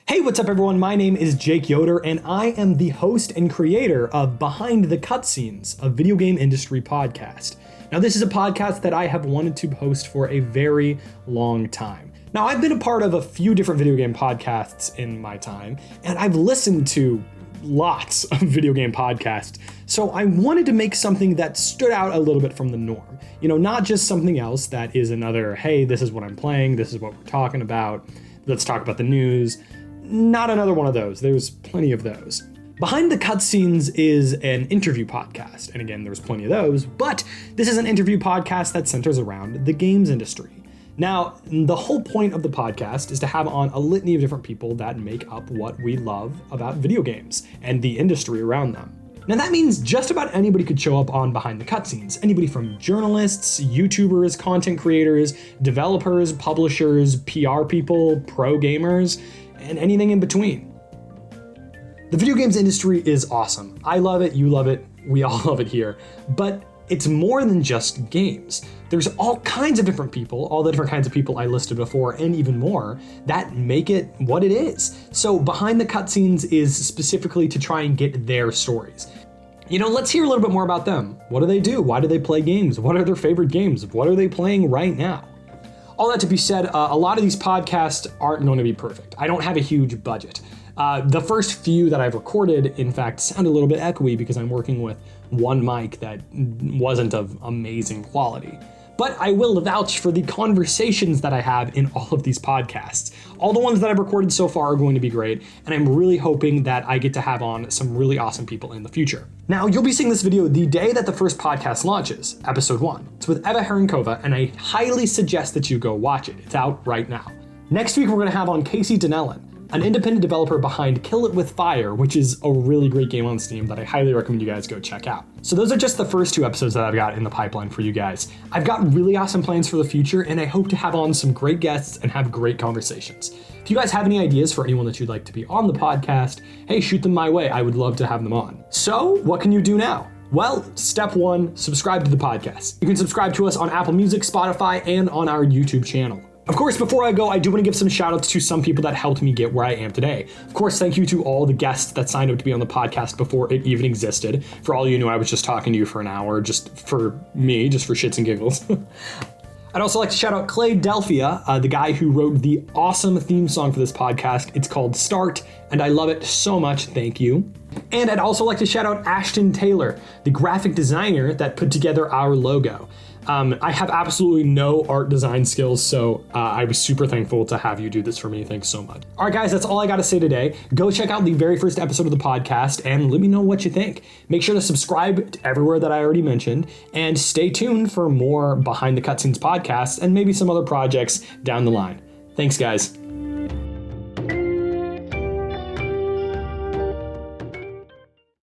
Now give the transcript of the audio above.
Hey, what's up everyone? My name is Jake Yoder, and I am the host and creator of Behind the Cutscenes, a video game industry podcast. Now, this is a podcast that I have wanted to host for a very long time. Now, I've been a part of a few different video game podcasts in my time, and I've listened to lots of video game podcasts, so I wanted to make something that stood out a little bit from the norm. You know, not just something else that is another, hey, this is what I'm playing, this is what we're talking about, let's talk about the news. Not another one of those. There's plenty of those. Behind the Cutscenes is an interview podcast, and again, there's plenty of those, but this is an interview podcast that centers around the games industry. Now, the whole point of the podcast is to have on a litany of different people that make up what we love about video games and the industry around them. Now that means just about anybody could show up on Behind the Cutscenes. Anybody from journalists, YouTubers, content creators, developers, publishers, PR people, pro gamers, and anything in between. The video games industry is awesome. I love it, you love it, we all love it here. But it's more than just games. There's all kinds of different people, all the different kinds of people I listed before, and even more, that make it what it is. So Behind the Cutscenes is specifically to try and get their stories. You know, let's hear a little bit more about them. What do they do? Why do they play games? What are their favorite games? What are they playing right now? All that to be said, a lot of these podcasts aren't going to be perfect. I don't have a huge budget. The first few that I've recorded, in fact, sound a little bit echoey because I'm working with one mic that wasn't of amazing quality. But I will vouch for the conversations that I have in all of these podcasts. All the ones that I've recorded so far are going to be great, and I'm really hoping that I get to have on some really awesome people in the future. Now, you'll be seeing this video the day that the first podcast launches, episode 1. It's with Eva Herinkova, and I highly suggest that you go watch it. It's out right now. Next week, we're going to have on Casey Donnellan, an independent developer behind Kill It With Fire, which is a really great game on Steam that I highly recommend you guys go check out. So those are just the first 2 episodes that I've got in the pipeline for you guys. I've got really awesome plans for the future, and I hope to have on some great guests and have great conversations. If you guys have any ideas for anyone that you'd like to be on the podcast, hey, shoot them my way. I would love to have them on. So what can you do now? Well, step 1, subscribe to the podcast. You can subscribe to us on Apple Music, Spotify, and on our YouTube channel. Of course, before I go, I do want to give some shout outs to some people that helped me get where I am today. Of course, thank you to all the guests that signed up to be on the podcast before it even existed. For all you know, I was just talking to you for an hour, just for me, just for shits and giggles. I'd also like to shout out Clay Delphia, the guy who wrote the awesome theme song for this podcast. It's called Start, and I love it so much. Thank you. And I'd also like to shout out Ashton Taylor, the graphic designer that put together our logo. I have absolutely no art design skills, so I was super thankful to have you do this for me. Thanks so much. All right, guys, that's all I got to say today. Go check out the very first episode of the podcast and let me know what you think. Make sure to subscribe to everywhere that I already mentioned and stay tuned for more Behind the Cutscenes podcasts and maybe some other projects down the line. Thanks, guys.